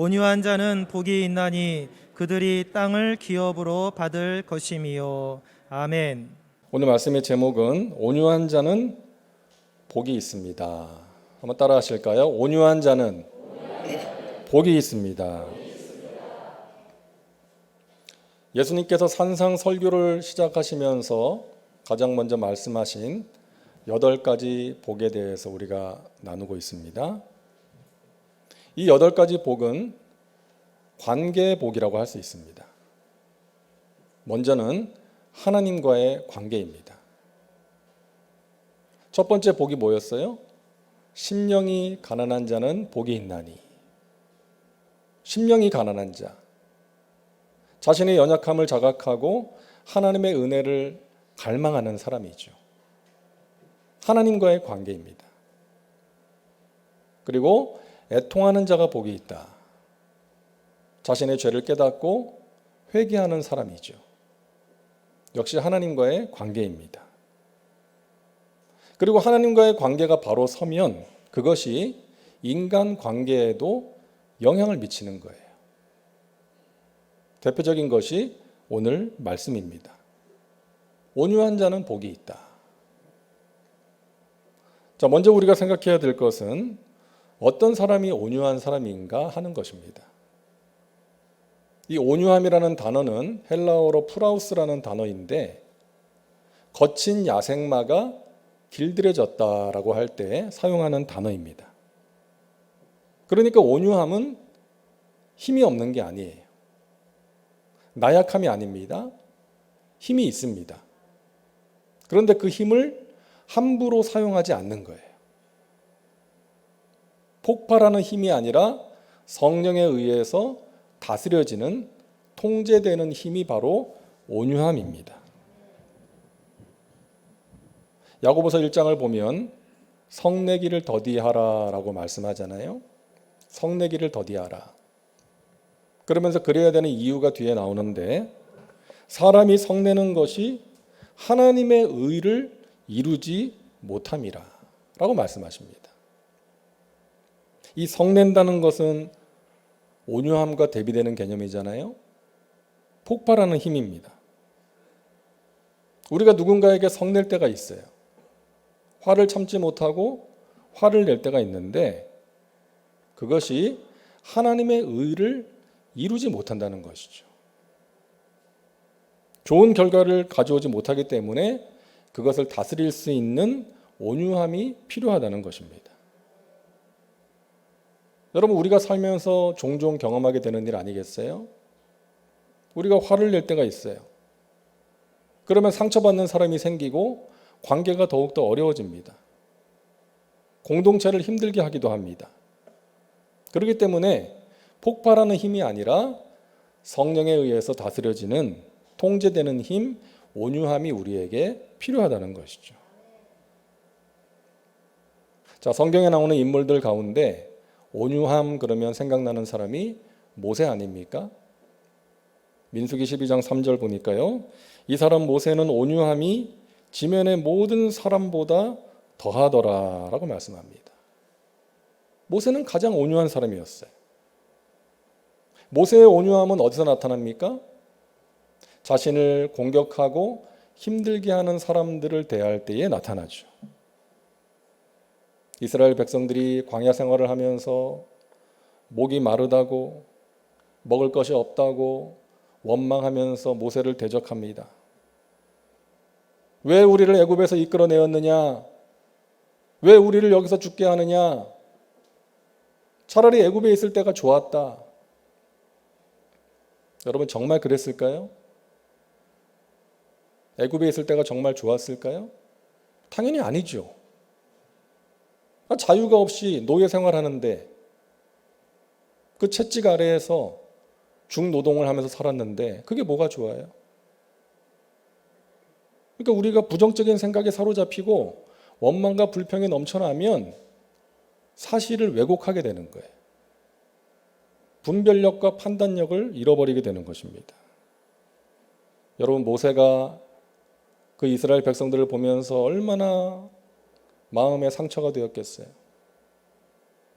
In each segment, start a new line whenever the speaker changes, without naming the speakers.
온유한 자는 복이 있나니 그들이 땅을 기업으로 받을 것임이요. 아멘.
오늘 말씀의 제목은 온유한 자는 복이 있습니다. 한번 따라 하실까요? 온유한 자는 복이 있습니다. 예수님께서 산상 설교를 시작하시면서 가장 먼저 말씀하신 8가지 복에 대해서 우리가 나누고 있습니다. 이 8가지 복은 관계의 복이라고 할 수 있습니다. 먼저는 하나님과의 관계입니다. 첫 번째 복이 뭐였어요? 심령이 가난한 자는 복이 있나니. 심령이 가난한 자, 자신의 연약함을 자각하고 하나님의 은혜를 갈망하는 사람이죠. 하나님과의 관계입니다. 그리고 애통하는 자가 복이 있다. 자신의 죄를 깨닫고 회개하는 사람이죠. 역시 하나님과의 관계입니다. 그리고 하나님과의 관계가 바로 서면 그것이 인간 관계에도 영향을 미치는 거예요. 대표적인 것이 오늘 말씀입니다. 온유한 자는 복이 있다. 자, 먼저 우리가 생각해야 될 것은 어떤 사람이 온유한 사람인가 하는 것입니다. 이 온유함이라는 단어는 헬라어로 프라우스라는 단어인데 거친 야생마가 길들여졌다라고 할 때 사용하는 단어입니다. 그러니까 온유함은 힘이 없는 게 아니에요. 나약함이 아닙니다. 힘이 있습니다. 그런데 그 힘을 함부로 사용하지 않는 거예요. 폭발하는 힘이 아니라 성령에 의해서 다스려지는 통제되는 힘이 바로 온유함입니다. 야고보서 1장을 보면 성내기를 더디하라 라고 말씀하잖아요. 성내기를 더디하라. 그러면서 그래야 되는 이유가 뒤에 나오는데 사람이 성내는 것이 하나님의 의를 이루지 못함이라 라고 말씀하십니다. 이 성낸다는 것은 온유함과 대비되는 개념이잖아요. 폭발하는 힘입니다. 우리가 누군가에게 성낼 때가 있어요. 화를 참지 못하고 화를 낼 때가 있는데 그것이 하나님의 의를 이루지 못한다는 것이죠. 좋은 결과를 가져오지 못하기 때문에 그것을 다스릴 수 있는 온유함이 필요하다는 것입니다. 여러분, 우리가 살면서 종종 경험하게 되는 일 아니겠어요? 우리가 화를 낼 때가 있어요. 그러면 상처받는 사람이 생기고 관계가 더욱더 어려워집니다. 공동체를 힘들게 하기도 합니다. 그렇기 때문에 폭발하는 힘이 아니라 성령에 의해서 다스려지는 통제되는 힘, 온유함이 우리에게 필요하다는 것이죠. 자, 성경에 나오는 인물들 가운데 온유함 그러면 생각나는 사람이 모세 아닙니까? 민수기 12장 3절 보니까요. 이 사람 모세는 온유함이 지면의 모든 사람보다 더하더라 라고 말씀합니다. 모세는 가장 온유한 사람이었어요. 모세의 온유함은 어디서 나타납니까? 자신을 공격하고 힘들게 하는 사람들을 대할 때에 나타나죠. 이스라엘 백성들이 광야 생활을 하면서 목이 마르다고 먹을 것이 없다고 원망하면서 모세를 대적합니다. 왜 우리를 애굽에서 이끌어내었느냐? 왜 우리를 여기서 죽게 하느냐? 차라리 애굽에 있을 때가 좋았다. 여러분 정말 그랬을까요? 애굽에 있을 때가 정말 좋았을까요? 당연히 아니죠. 자유가 없이 노예 생활하는데 그 채찍 아래에서 중노동을 하면서 살았는데 그게 뭐가 좋아요? 그러니까 우리가 부정적인 생각에 사로잡히고 원망과 불평이 넘쳐나면 사실을 왜곡하게 되는 거예요. 분별력과 판단력을 잃어버리게 되는 것입니다. 여러분 모세가 그 이스라엘 백성들을 보면서 얼마나 마음에 상처가 되었겠어요.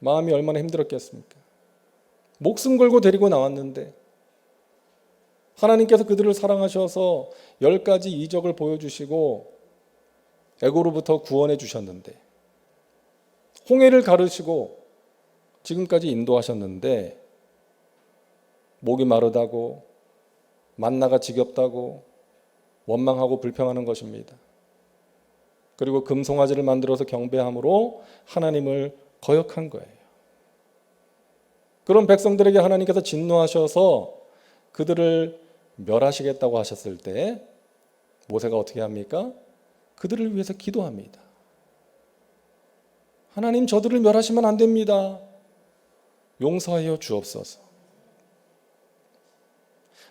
마음이 얼마나 힘들었겠습니까? 목숨 걸고 데리고 나왔는데 하나님께서 그들을 사랑하셔서 10가지 이적을 보여주시고 애고로부터 구원해 주셨는데 홍해를 가르시고 지금까지 인도하셨는데 목이 마르다고 만나가 지겹다고 원망하고 불평하는 것입니다. 그리고 금송아지를 만들어서 경배함으로 하나님을 거역한 거예요. 그런 백성들에게 하나님께서 진노하셔서 그들을 멸하시겠다고 하셨을 때 모세가 어떻게 합니까? 그들을 위해서 기도합니다. 하나님, 저들을 멸하시면 안 됩니다. 용서하여 주옵소서.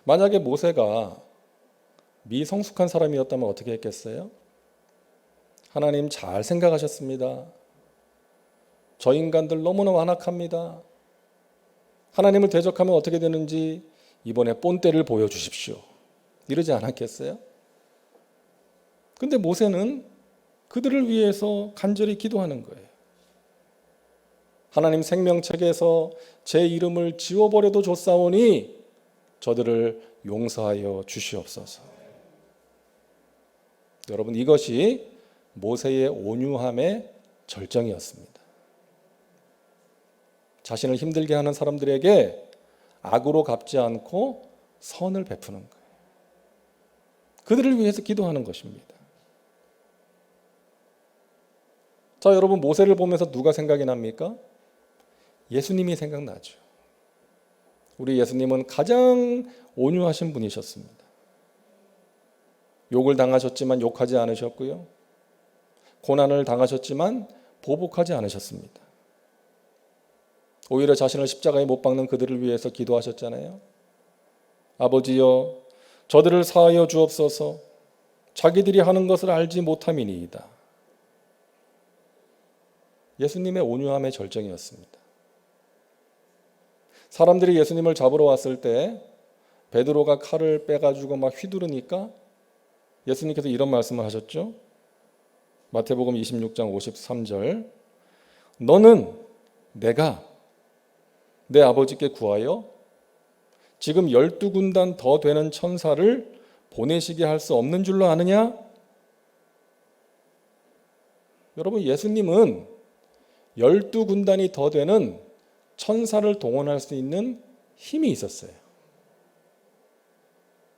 만약에 모세가 미성숙한 사람이었다면 어떻게 했겠어요? 하나님, 잘 생각하셨습니다. 저 인간들 너무나 완악합니다. 하나님을 대적하면 어떻게 되는지 이번에 본때를 보여주십시오. 이러지 않았겠어요? 근데 모세는 그들을 위해서 간절히 기도하는 거예요. 하나님, 생명책에서 제 이름을 지워버려도 좋사오니 저들을 용서하여 주시옵소서. 여러분, 이것이 모세의 온유함의 절정이었습니다. 자신을 힘들게 하는 사람들에게 악으로 갚지 않고 선을 베푸는 거예요. 그들을 위해서 기도하는 것입니다. 자, 여러분, 모세를 보면서 누가 생각이 납니까? 예수님이 생각나죠. 우리 예수님은 가장 온유하신 분이셨습니다. 욕을 당하셨지만 욕하지 않으셨고요. 고난을 당하셨지만 보복하지 않으셨습니다. 오히려 자신을 십자가에 못 박는 그들을 위해서 기도하셨잖아요. 아버지여, 저들을 사하여 주옵소서. 자기들이 하는 것을 알지 못함이니이다. 예수님의 온유함의 절정이었습니다. 사람들이 예수님을 잡으러 왔을 때 베드로가 칼을 빼가지고 막 휘두르니까 예수님께서 이런 말씀을 하셨죠. 마태복음 26장 53절, 너는 내가 내 아버지께 구하여 지금 12군단 더 되는 천사를 보내시게 할 수 없는 줄로 아느냐? 여러분, 예수님은 12군단이 더 되는 천사를 동원할 수 있는 힘이 있었어요.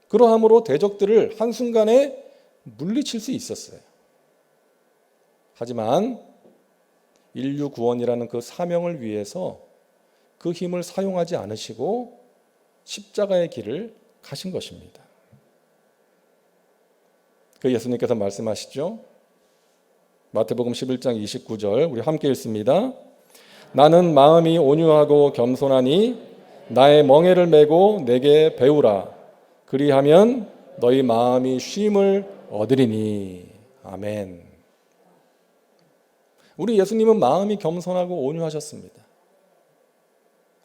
그러함으로 대적들을 한순간에 물리칠 수 있었어요. 하지만 인류 구원이라는 그 사명을 위해서 그 힘을 사용하지 않으시고 십자가의 길을 가신 것입니다. 그 예수님께서 말씀하시죠. 마태복음 11장 29절 우리 함께 읽습니다. 나는 마음이 온유하고 겸손하니 나의 멍에를 메고 내게 배우라. 그리하면 너희 마음이 쉼을 얻으리니. 아멘. 우리 예수님은 마음이 겸손하고 온유하셨습니다.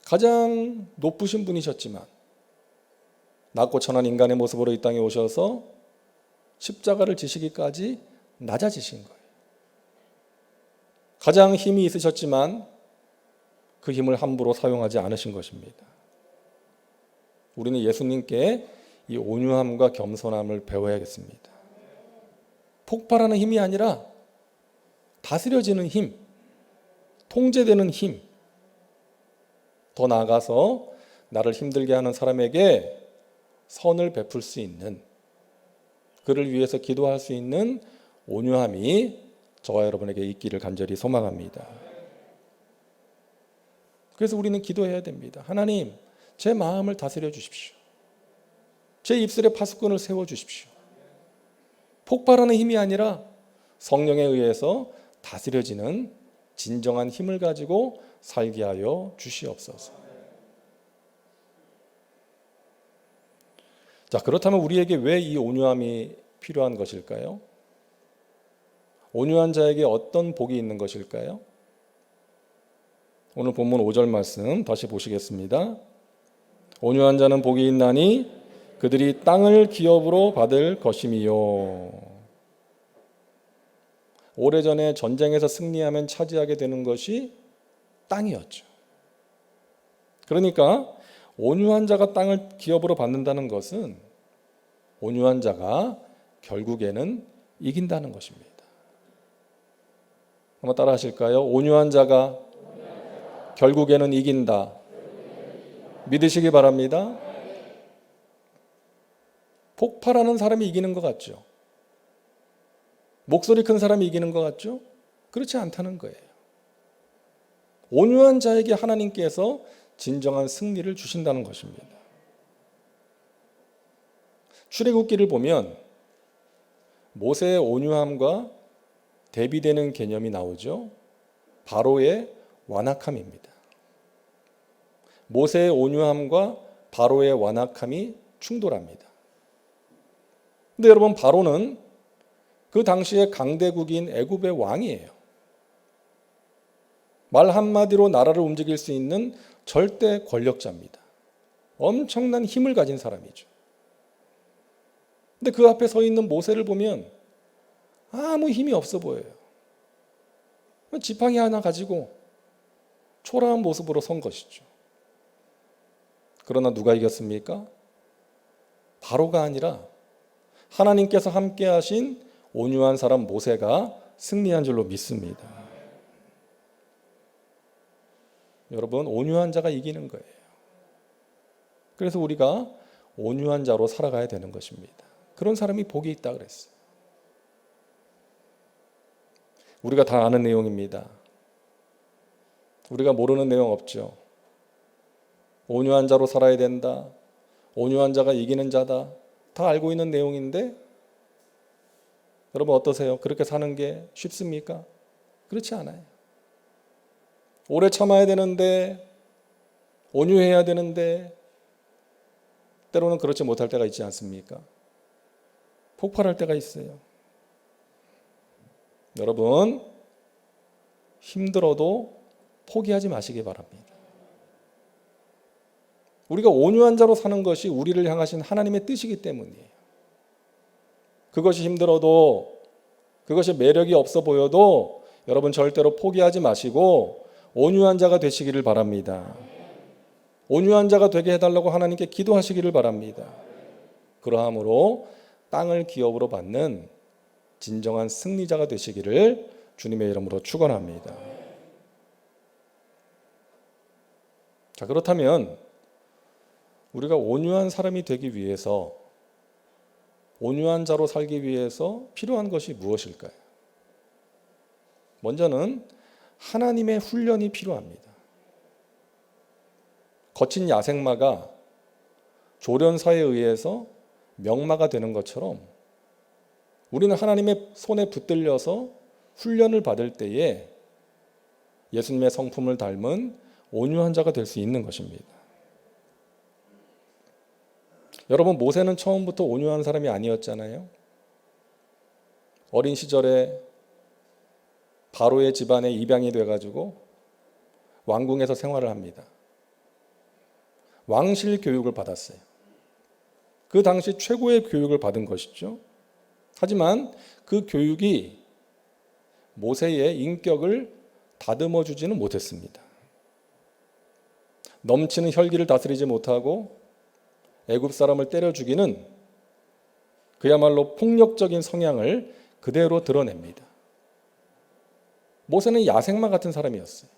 가장 높으신 분이셨지만 낮고 천한 인간의 모습으로 이 땅에 오셔서 십자가를 지시기까지 낮아지신 거예요. 가장 힘이 있으셨지만 그 힘을 함부로 사용하지 않으신 것입니다. 우리는 예수님께 이 온유함과 겸손함을 배워야겠습니다. 폭발하는 힘이 아니라 다스려지는 힘, 통제되는 힘, 더 나아가서 나를 힘들게 하는 사람에게 선을 베풀 수 있는, 그를 위해서 기도할 수 있는 온유함이 저와 여러분에게 있기를 간절히 소망합니다. 그래서 우리는 기도해야 됩니다. 하나님, 제 마음을 다스려 주십시오. 제 입술에 파수꾼을 세워 주십시오. 폭발하는 힘이 아니라 성령에 의해서 다스려지는 진정한 힘을 가지고 살게 하여 주시옵소서. 자, 그렇다면 우리에게 왜 이 온유함이 필요한 것일까요? 온유한 자에게 어떤 복이 있는 것일까요? 오늘 본문 5절 말씀 다시 보시겠습니다. 온유한 자는 복이 있나니 그들이 땅을 기업으로 받을 것임이요. 오래전에 전쟁에서 승리하면 차지하게 되는 것이 땅이었죠. 그러니까 온유한 자가 땅을 기업으로 받는다는 것은 온유한 자가 결국에는 이긴다는 것입니다. 한번 따라 하실까요? 온유한 자가 결국에는 이긴다. 믿으시기 바랍니다. 폭발하는 사람이 이기는 것 같죠? 목소리 큰 사람이 이기는 것 같죠? 그렇지 않다는 거예요. 온유한 자에게 하나님께서 진정한 승리를 주신다는 것입니다. 출애굽기를 보면 모세의 온유함과 대비되는 개념이 나오죠. 바로의 완악함입니다. 모세의 온유함과 바로의 완악함이 충돌합니다. 근데 여러분, 바로는 그 당시에 강대국인 애굽의 왕이에요. 말 한마디로 나라를 움직일 수 있는 절대 권력자입니다. 엄청난 힘을 가진 사람이죠. 근데 그 앞에 서 있는 모세를 보면 아무 힘이 없어 보여요. 지팡이 하나 가지고 초라한 모습으로 선 것이죠. 그러나 누가 이겼습니까? 바로가 아니라 하나님께서 함께 하신 온유한 사람 모세가 승리한 줄로 믿습니다. 여러분, 온유한 자가 이기는 거예요. 그래서 우리가 온유한 자로 살아가야 되는 것입니다. 그런 사람이 복이 있다 그랬어요. 우리가 다 아는 내용입니다. 우리가 모르는 내용 없죠. 온유한 자로 살아야 된다. 온유한 자가 이기는 자다. 다 알고 있는 내용인데 여러분 어떠세요? 그렇게 사는 게 쉽습니까? 그렇지 않아요. 오래 참아야 되는데, 온유해야 되는데 때로는 그렇지 못할 때가 있지 않습니까? 폭발할 때가 있어요. 여러분, 힘들어도 포기하지 마시기 바랍니다. 우리가 온유한 자로 사는 것이 우리를 향하신 하나님의 뜻이기 때문이에요. 그것이 힘들어도, 그것이 매력이 없어 보여도 여러분 절대로 포기하지 마시고 온유한 자가 되시기를 바랍니다. 온유한 자가 되게 해달라고 하나님께 기도하시기를 바랍니다. 그러함으로 땅을 기업으로 받는 진정한 승리자가 되시기를 주님의 이름으로 축원합니다. 자, 그렇다면 우리가 온유한 사람이 되기 위해서, 온유한 자로 살기 위해서 필요한 것이 무엇일까요? 먼저는 하나님의 훈련이 필요합니다. 거친 야생마가 조련사에 의해서 명마가 되는 것처럼 우리는 하나님의 손에 붙들려서 훈련을 받을 때에 예수님의 성품을 닮은 온유한 자가 될 수 있는 것입니다. 여러분, 모세는 처음부터 온유한 사람이 아니었잖아요. 어린 시절에 바로의 집안에 입양이 돼가지고 왕궁에서 생활을 합니다. 왕실 교육을 받았어요. 그 당시 최고의 교육을 받은 것이죠. 하지만 그 교육이 모세의 인격을 다듬어 주지는 못했습니다. 넘치는 혈기를 다스리지 못하고 애굽 사람을 때려 죽이는 그야말로 폭력적인 성향을 그대로 드러냅니다. 모세는 야생마 같은 사람이었어요.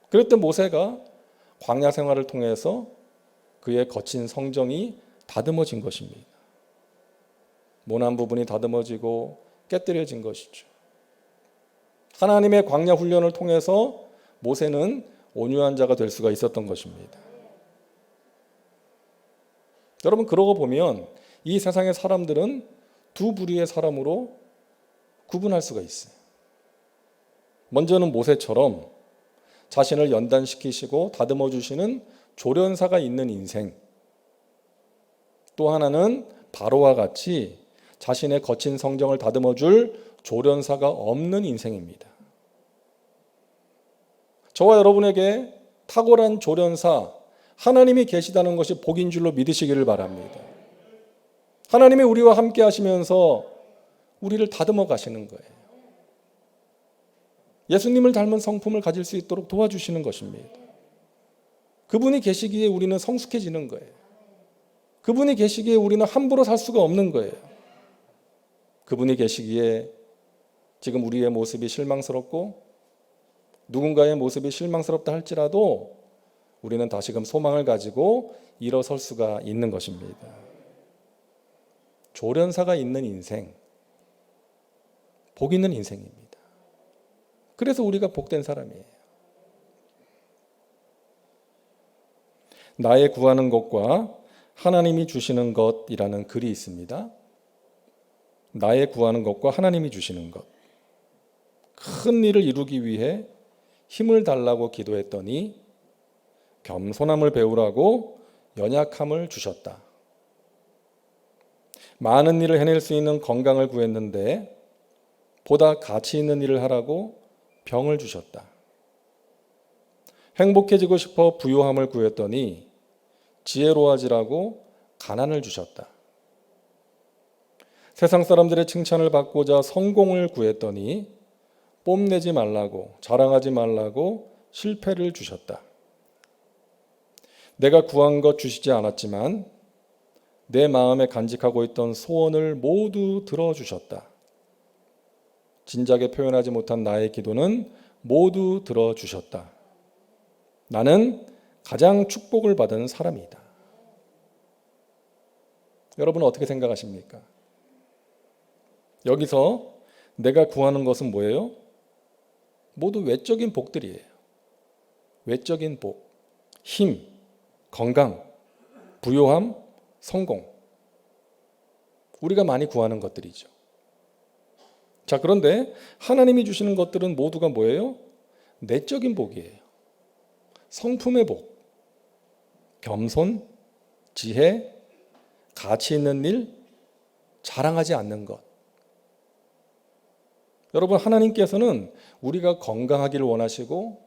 그랬던 모세가 광야 생활을 통해서 그의 거친 성정이 다듬어진 것입니다. 모난 부분이 다듬어지고 깨뜨려진 것이죠. 하나님의 광야 훈련을 통해서 모세는 온유한 자가 될 수가 있었던 것입니다. 여러분, 그러고 보면 이 세상의 사람들은 두 부류의 사람으로 구분할 수가 있어요. 먼저는 모세처럼 자신을 연단시키시고 다듬어 주시는 조련사가 있는 인생, 또 하나는 바로와 같이 자신의 거친 성정을 다듬어 줄 조련사가 없는 인생입니다. 저와 여러분에게 탁월한 조련사 하나님이 계시다는 것이 복인 줄로 믿으시기를 바랍니다. 하나님이 우리와 함께 하시면서 우리를 다듬어 가시는 거예요. 예수님을 닮은 성품을 가질 수 있도록 도와주시는 것입니다. 그분이 계시기에 우리는 성숙해지는 거예요. 그분이 계시기에 우리는 함부로 살 수가 없는 거예요. 그분이 계시기에 지금 우리의 모습이 실망스럽고 누군가의 모습이 실망스럽다 할지라도 우리는 다시금 소망을 가지고 일어설 수가 있는 것입니다. 조련사가 있는 인생, 복 있는 인생입니다. 그래서 우리가 복된 사람이에요. 나의 구하는 것과 하나님이 주시는 것이라는 글이 있습니다. 나의 구하는 것과 하나님이 주시는 것. 큰 일을 이루기 위해 힘을 달라고 기도했더니 겸손함을 배우라고 연약함을 주셨다. 많은 일을 해낼 수 있는 건강을 구했는데 보다 가치 있는 일을 하라고 병을 주셨다. 행복해지고 싶어 부요함을 구했더니 지혜로워지라고 가난을 주셨다. 세상 사람들의 칭찬을 받고자 성공을 구했더니 뽐내지 말라고, 자랑하지 말라고 실패를 주셨다. 내가 구한 것 주시지 않았지만 내 마음에 간직하고 있던 소원을 모두 들어주셨다. 진작에 표현하지 못한 나의 기도는 모두 들어주셨다. 나는 가장 축복을 받은 사람이다. 여러분은 어떻게 생각하십니까? 여기서 내가 구하는 것은 뭐예요? 모두 외적인 복들이에요. 외적인 복, 힘, 건강, 부요함, 성공. 우리가 많이 구하는 것들이죠. 자, 그런데 하나님이 주시는 것들은 모두가 뭐예요? 내적인 복이에요. 성품의 복, 겸손, 지혜, 가치 있는 일, 자랑하지 않는 것. 여러분, 하나님께서는 우리가 건강하기를 원하시고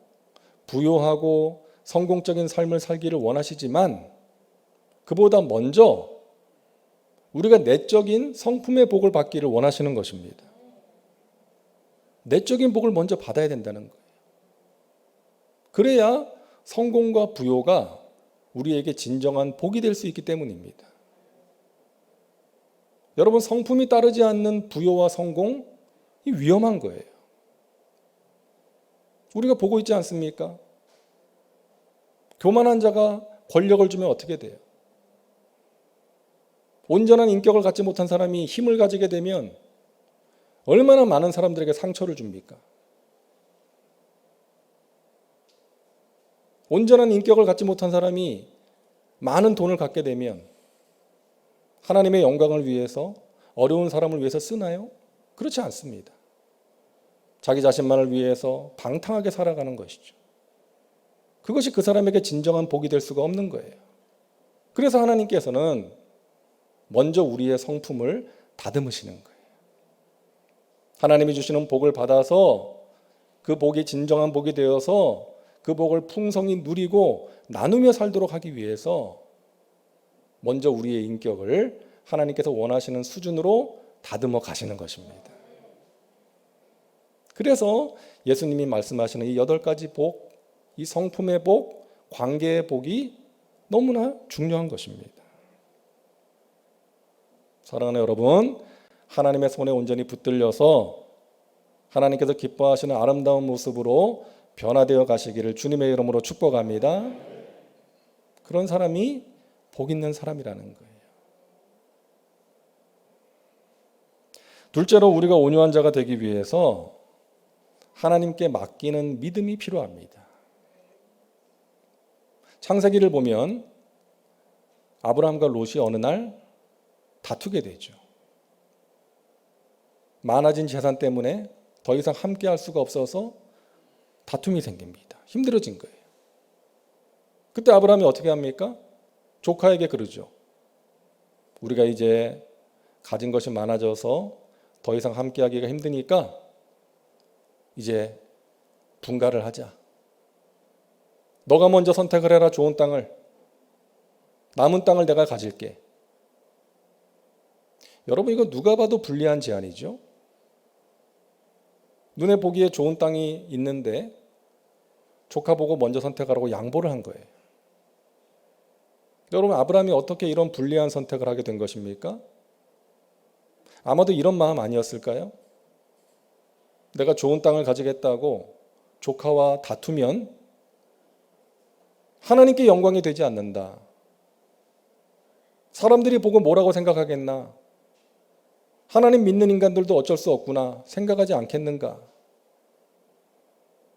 부요하고 성공적인 삶을 살기를 원하시지만 그보다 먼저 우리가 내적인 성품의 복을 받기를 원하시는 것입니다. 내적인 복을 먼저 받아야 된다는 거예요. 그래야 성공과 부요가 우리에게 진정한 복이 될 수 있기 때문입니다. 여러분, 성품이 따르지 않는 부요와 성공이 위험한 거예요. 우리가 보고 있지 않습니까? 교만한 자가 권력을 주면 어떻게 돼요? 온전한 인격을 갖지 못한 사람이 힘을 가지게 되면 얼마나 많은 사람들에게 상처를 줍니까? 온전한 인격을 갖지 못한 사람이 많은 돈을 갖게 되면 하나님의 영광을 위해서, 어려운 사람을 위해서 쓰나요? 그렇지 않습니다. 자기 자신만을 위해서 방탕하게 살아가는 것이죠. 그것이 그 사람에게 진정한 복이 될 수가 없는 거예요. 그래서 하나님께서는 먼저 우리의 성품을 다듬으시는 거예요. 하나님이 주시는 복을 받아서 그 복이 진정한 복이 되어서 그 복을 풍성히 누리고 나누며 살도록 하기 위해서 먼저 우리의 인격을 하나님께서 원하시는 수준으로 다듬어 가시는 것입니다. 그래서 예수님이 말씀하시는 이 8가지 복, 이 성품의 복, 관계의 복이 너무나 중요한 것입니다. 사랑하는 여러분, 하나님의 손에 온전히 붙들려서 하나님께서 기뻐하시는 아름다운 모습으로 변화되어 가시기를 주님의 이름으로 축복합니다. 그런 사람이 복 있는 사람이라는 거예요. 둘째로 우리가 온유한 자가 되기 위해서 하나님께 맡기는 믿음이 필요합니다. 창세기를 보면 아브라함과 롯이 어느 날 다투게 되죠. 많아진 재산 때문에 더 이상 함께 할 수가 없어서 다툼이 생깁니다. 힘들어진 거예요. 그때 아브라함이 어떻게 합니까? 조카에게 그러죠. 우리가 이제 가진 것이 많아져서 더 이상 함께 하기가 힘드니까 이제 분가를 하자. 너가 먼저 선택을 해라, 좋은 땅을. 남은 땅을 내가 가질게. 여러분, 이거 누가 봐도 불리한 제안이죠. 눈에 보기에 좋은 땅이 있는데 조카 보고 먼저 선택하라고 양보를 한 거예요. 여러분, 아브라함이 어떻게 이런 불리한 선택을 하게 된 것입니까? 아마도 이런 마음 아니었을까요? 내가 좋은 땅을 가지겠다고 조카와 다투면 하나님께 영광이 되지 않는다. 사람들이 보고 뭐라고 생각하겠나? 하나님 믿는 인간들도 어쩔 수 없구나 생각하지 않겠는가?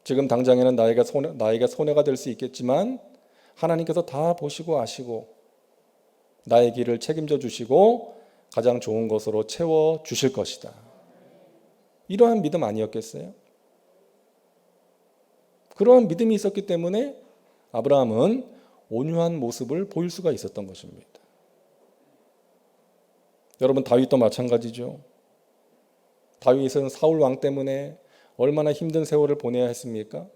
지금 당장에는 나에게 손해가 될 수 있겠지만 하나님께서 다 보시고 아시고 나의 길을 책임져 주시고 가장 좋은 것으로 채워 주실 것이다. 이러한 믿음 아니었겠어요? 그러한 믿음이 있었기 때문에 아브라함은 온유한 모습을 보일 수가 있었던 것입니다. 여러분, 다윗도 마찬가지죠. 다윗은 사울 왕 때문에 얼마나 힘든 세월을 보내야 했습니까?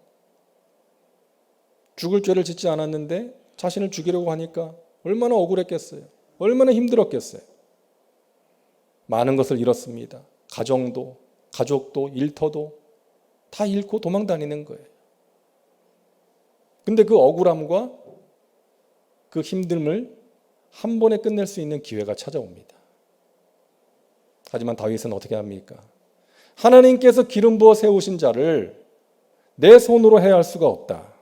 죽을 죄를 짓지 않았는데 자신을 죽이려고 하니까 얼마나 억울했겠어요. 얼마나 힘들었겠어요. 많은 것을 잃었습니다. 가정도, 가족도, 일터도 다 잃고 도망다니는 거예요. 근데 그 억울함과 그 힘듦을 한 번에 끝낼 수 있는 기회가 찾아옵니다. 하지만 다윗은 어떻게 합니까? 하나님께서 기름 부어 세우신 자를 내 손으로 해야 할 수가 없다.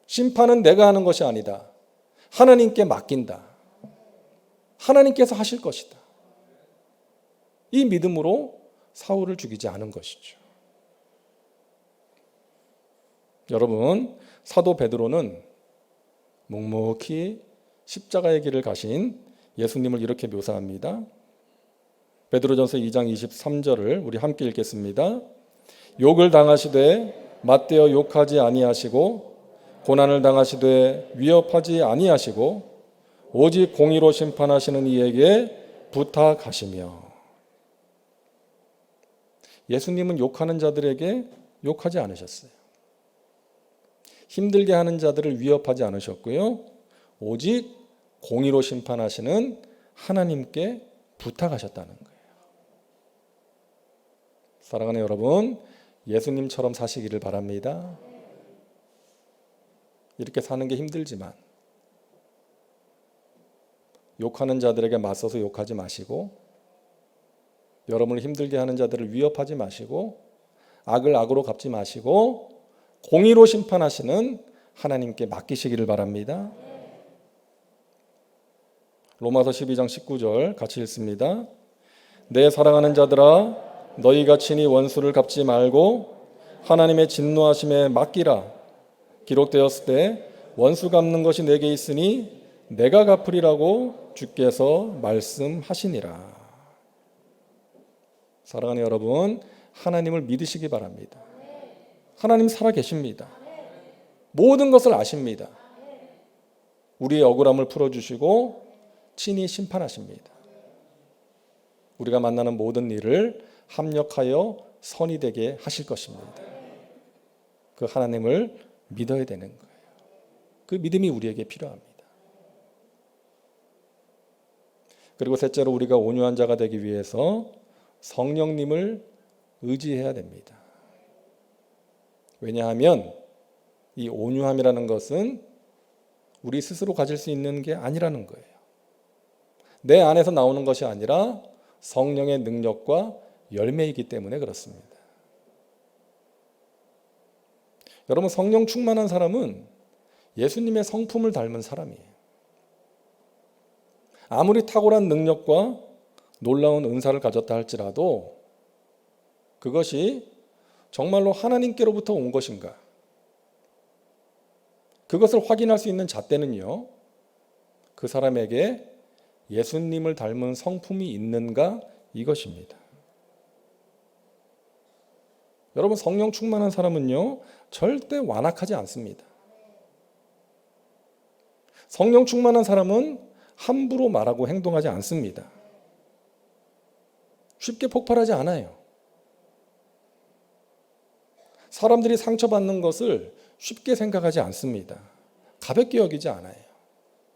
심판은 내가 하는 것이 아니다. 하나님께 맡긴다. 하나님께서 하실 것이다. 이 믿음으로 사울을 죽이지 않은 것이죠. 여러분, 사도 베드로는 묵묵히 십자가의 길을 가신 예수님을 이렇게 묘사합니다. 베드로전서 2장 23절을 우리 함께 읽겠습니다. 욕을 당하시되 맞대어 욕하지 아니하시고 고난을 당하시되 위협하지 아니하시고 오직 공의로 심판하시는 이에게 부탁하시며. 예수님은 욕하는 자들에게 욕하지 않으셨어요. 힘들게 하는 자들을 위협하지 않으셨고요. 오직 공의로 심판하시는 하나님께 부탁하셨다는 거예요. 사랑하는 여러분, 예수님처럼 사시기를 바랍니다. 이렇게 사는 게 힘들지만 욕하는 자들에게 맞서서 욕하지 마시고, 여러분을 힘들게 하는 자들을 위협하지 마시고, 악을 악으로 갚지 마시고 공의로 심판하시는 하나님께 맡기시기를 바랍니다. 로마서 12장 19절 같이 읽습니다. 내 사랑하는 자들아, 너희가 친히 원수를 갚지 말고 하나님의 진노하심에 맡기라. 기록되었을 때 원수 갚는 것이 내게 있으니 내가 갚으리라고 주께서 말씀하시니라. 사랑하는 여러분, 하나님을 믿으시기 바랍니다. 하나님 살아 계십니다. 모든 것을 아십니다. 우리의 억울함을 풀어주시고 친히 심판하십니다. 우리가 만나는 모든 일을 합력하여 선이 되게 하실 것입니다. 그 하나님을 믿어야 되는 거예요. 그 믿음이 우리에게 필요합니다. 그리고 셋째로, 우리가 온유한 자가 되기 위해서 성령님을 의지해야 됩니다. 왜냐하면 이 온유함이라는 것은 우리 스스로 가질 수 있는 게 아니라는 거예요. 내 안에서 나오는 것이 아니라 성령의 능력과 열매이기 때문에 그렇습니다. 여러분, 성령 충만한 사람은 예수님의 성품을 닮은 사람이에요. 아무리 탁월한 능력과 놀라운 은사를 가졌다 할지라도 그것이 정말로 하나님께로부터 온 것인가? 그것을 확인할 수 있는 잣대는요, 그 사람에게 예수님을 닮은 성품이 있는가, 이것입니다. 여러분, 성령 충만한 사람은요, 절대 완악하지 않습니다. 성령 충만한 사람은 함부로 말하고 행동하지 않습니다. 쉽게 폭발하지 않아요. 사람들이 상처받는 것을 쉽게 생각하지 않습니다. 가볍게 여기지 않아요.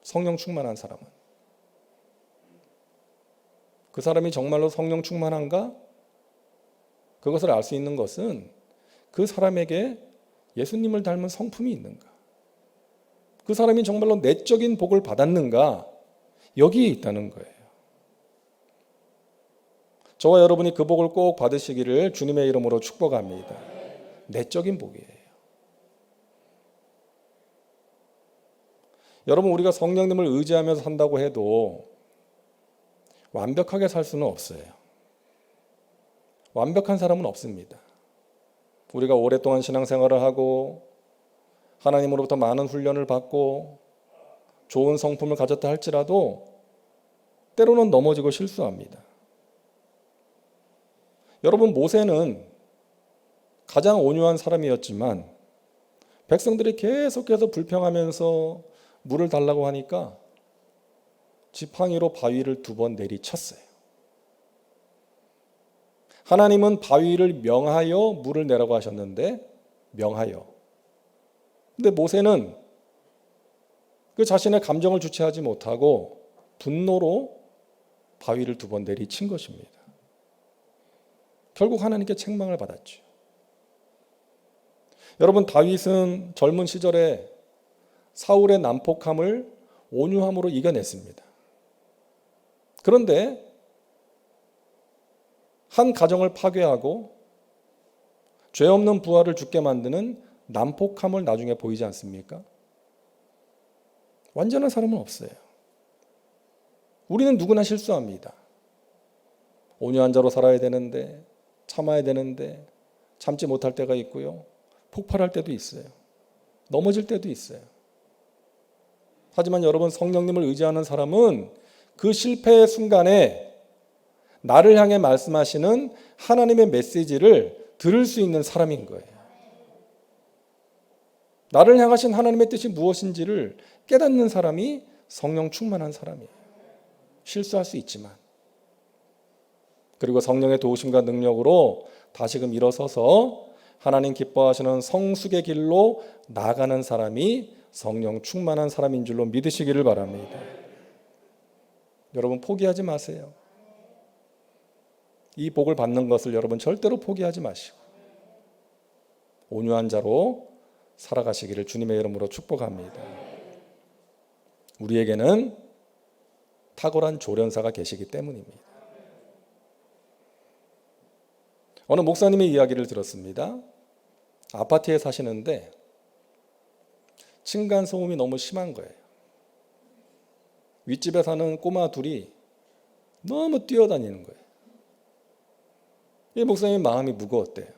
성령 충만한 사람은. 그 사람이 정말로 성령 충만한가? 그것을 알 수 있는 것은 그 사람에게 예수님을 닮은 성품이 있는가? 그 사람이 정말로 내적인 복을 받았는가? 여기에 있다는 거예요. 저와 여러분이 그 복을 꼭 받으시기를 주님의 이름으로 축복합니다. 내적인 복이에요. 여러분, 우리가 성령님을 의지하면서 산다고 해도 완벽하게 살 수는 없어요. 완벽한 사람은 없습니다. 우리가 오랫동안 신앙생활을 하고 하나님으로부터 많은 훈련을 받고 좋은 성품을 가졌다 할지라도 때로는 넘어지고 실수합니다. 여러분, 모세는 가장 온유한 사람이었지만 백성들이 계속해서 불평하면서 물을 달라고 하니까 지팡이로 바위를 2번 내리쳤어요. 하나님은 바위를 명하여 물을 내라고 하셨는데, 명하여. 근데 모세는 그 자신의 감정을 주체하지 못하고 분노로 바위를 2번 내리친 것입니다. 결국 하나님께 책망을 받았죠. 여러분, 다윗은 젊은 시절에 사울의 난폭함을 온유함으로 이겨냈습니다. 그런데 한 가정을 파괴하고 죄 없는 부하를 죽게 만드는 난폭함을 나중에 보이지 않습니까? 완전한 사람은 없어요. 우리는 누구나 실수합니다. 온유한 자로 살아야 되는데, 참아야 되는데 참지 못할 때가 있고요. 폭발할 때도 있어요. 넘어질 때도 있어요. 하지만 여러분, 성령님을 의지하는 사람은 그 실패의 순간에 나를 향해 말씀하시는 하나님의 메시지를 들을 수 있는 사람인 거예요. 나를 향하신 하나님의 뜻이 무엇인지를 깨닫는 사람이 성령 충만한 사람이에요. 실수할 수 있지만. 그리고 성령의 도우심과 능력으로 다시금 일어서서 하나님 기뻐하시는 성숙의 길로 나아가는 사람이 성령 충만한 사람인 줄로 믿으시기를 바랍니다. 여러분, 포기하지 마세요. 이 복을 받는 것을 여러분 절대로 포기하지 마시고 온유한 자로 살아가시기를 주님의 이름으로 축복합니다. 우리에게는 탁월한 조련사가 계시기 때문입니다. 어느 목사님의 이야기를 들었습니다. 아파트에 사시는데 층간소음이 너무 심한 거예요. 윗집에 사는 꼬마 둘이 너무 뛰어다니는 거예요. 이 목사님의 마음이 무거웠대요.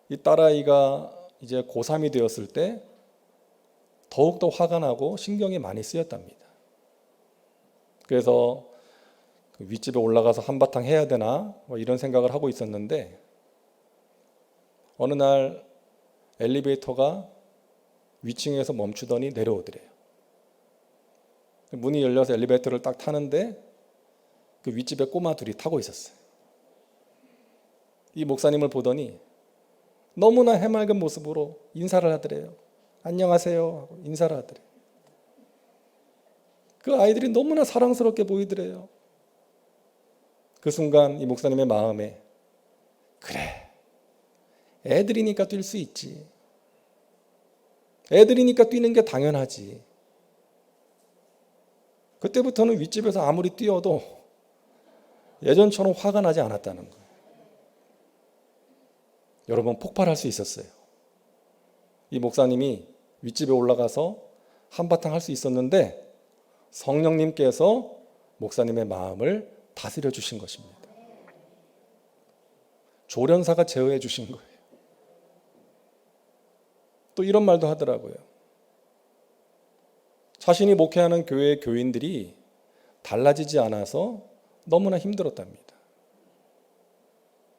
이 딸아이가 이제 고3이 되었을 때 더욱더 화가 나고 신경이 많이 쓰였답니다. 그래서 그 윗집에 올라가서 한바탕 해야 되나 뭐 이런 생각을 하고 있었는데 어느 날 엘리베이터가 위층에서 멈추더니 내려오더래요. 문이 열려서 엘리베이터를 딱 타는데 그 윗집에 꼬마 둘이 타고 있었어요. 이 목사님을 보더니 너무나 해맑은 모습으로 인사를 하더래요. 안녕하세요 하고 인사를 하더래요. 그 아이들이 너무나 사랑스럽게 보이더래요. 그 순간 이 목사님의 마음에 그래, 애들이니까 뛸 수 있지. 애들이니까 뛰는 게 당연하지. 그때부터는 윗집에서 아무리 뛰어도 예전처럼 화가 나지 않았다는 거예요. 여러분, 폭발할 수 있었어요. 이 목사님이 윗집에 올라가서 한바탕 할 수 있었는데 성령님께서 목사님의 마음을 다스려 주신 것입니다. 조련사가 제어해 주신 거예요. 또 이런 말도 하더라고요. 자신이 목회하는 교회의 교인들이 달라지지 않아서 너무나 힘들었답니다.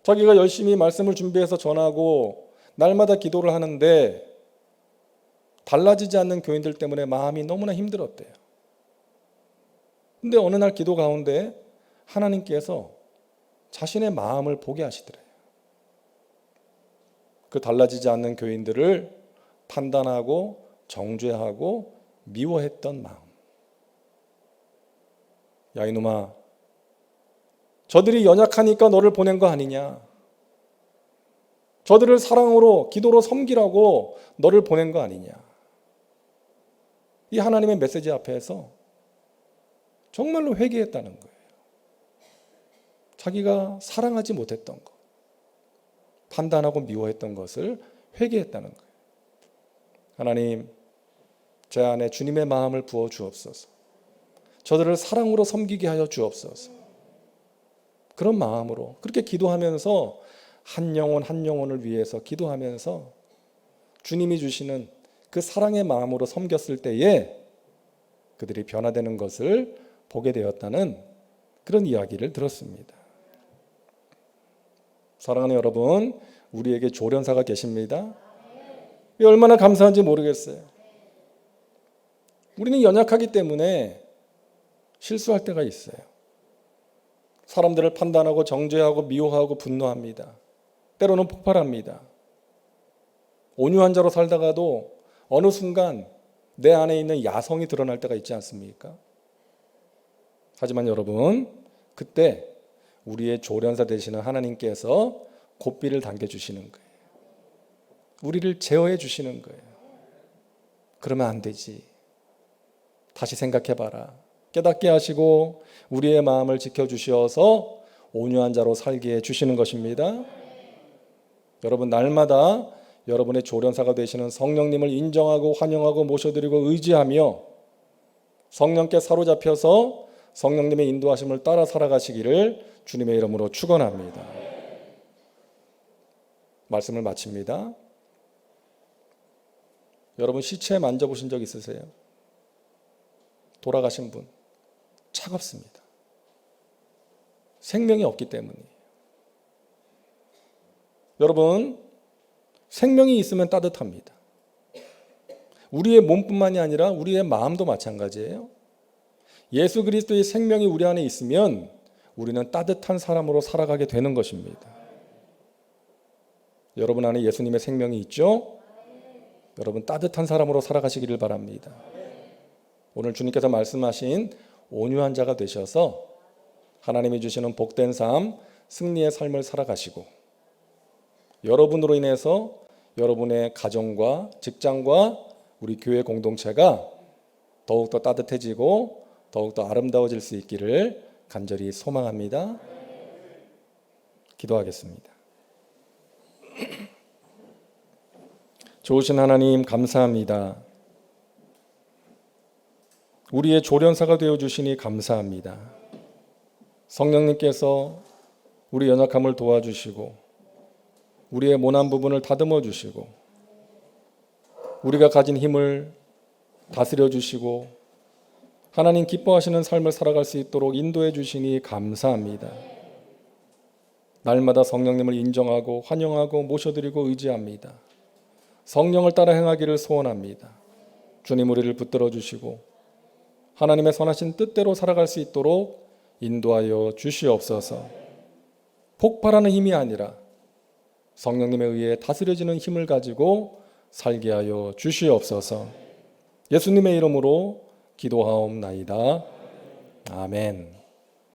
자기가 열심히 말씀을 준비해서 전하고 날마다 기도를 하는데 달라지지 않는 교인들 때문에 마음이 너무나 힘들었대요. 근데 어느 날 기도 가운데 하나님께서 자신의 마음을 보게 하시더래요. 그 달라지지 않는 교인들을 판단하고 정죄하고 미워했던 마음. 야, 이놈아, 저들이 연약하니까 너를 보낸 거 아니냐? 저들을 사랑으로 기도로 섬기라고 너를 보낸 거 아니냐? 이 하나님의 메시지 앞에서 정말로 회개했다는 거예요. 자기가 사랑하지 못했던 것, 판단하고 미워했던 것을 회개했다는 거예요. 하나님, 제 안에 주님의 마음을 부어 주옵소서. 저들을 사랑으로 섬기게 하여 주옵소서. 그런 마음으로 그렇게 기도하면서 한 영혼 한 영혼을 위해서 기도하면서 주님이 주시는 그 사랑의 마음으로 섬겼을 때에 그들이 변화되는 것을 보게 되었다는 그런 이야기를 들었습니다. 사랑하는 여러분, 우리에게 조련사가 계십니다. 얼마나 감사한지 모르겠어요. 우리는 연약하기 때문에 실수할 때가 있어요. 사람들을 판단하고 정죄하고 미워하고 분노합니다. 때로는 폭발합니다. 온유한 자로 살다가도 어느 순간 내 안에 있는 야성이 드러날 때가 있지 않습니까? 하지만 여러분, 그때 우리의 조련사 되시는 하나님께서 고삐를 당겨주시는 거예요. 우리를 제어해 주시는 거예요. 그러면 안 되지. 다시 생각해봐라. 깨닫게 하시고 우리의 마음을 지켜주셔서 온유한 자로 살게 해주시는 것입니다. 여러분, 날마다 여러분의 조련사가 되시는 성령님을 인정하고 환영하고 모셔드리고 의지하며 성령께 사로잡혀서 성령님의 인도하심을 따라 살아가시기를 주님의 이름으로 축원합니다. 말씀을 마칩니다. 여러분, 시체 만져보신 적 있으세요? 돌아가신 분 차갑습니다. 생명이 없기 때문이에요. 여러분, 생명이 있으면 따뜻합니다. 우리의 몸뿐만이 아니라 우리의 마음도 마찬가지예요. 예수 그리스도의 생명이 우리 안에 있으면 우리는 따뜻한 사람으로 살아가게 되는 것입니다. 여러분 안에 예수님의 생명이 있죠? 여러분 따뜻한 사람으로 살아가시기를 바랍니다. 오늘 주님께서 말씀하신 온유한 자가 되셔서 하나님이 주시는 복된 삶, 승리의 삶을 살아가시고 여러분으로 인해서 여러분의 가정과 직장과 우리 교회 공동체가 더욱더 따뜻해지고 더욱더 아름다워질 수 있기를 간절히 소망합니다. 기도하겠습니다. 좋으신 하나님 감사합니다. 우리의 조련사가 되어주시니 감사합니다. 성령님께서 우리 연약함을 도와주시고 우리의 모난 부분을 다듬어 주시고 우리가 가진 힘을 다스려 주시고 하나님 기뻐하시는 삶을 살아갈 수 있도록 인도해 주시니 감사합니다. 날마다 성령님을 인정하고 환영하고 모셔드리고 의지합니다. 성령을 따라 행하기를 소원합니다. 주님 우리를 붙들어 주시고 하나님의 선하신 뜻대로 살아갈 수 있도록 인도하여 주시옵소서. 폭발하는 힘이 아니라 성령님에 의해 다스려지는 힘을 가지고 살게 하여 주시옵소서. 예수님의 이름으로 기도하옵나이다. 아멘.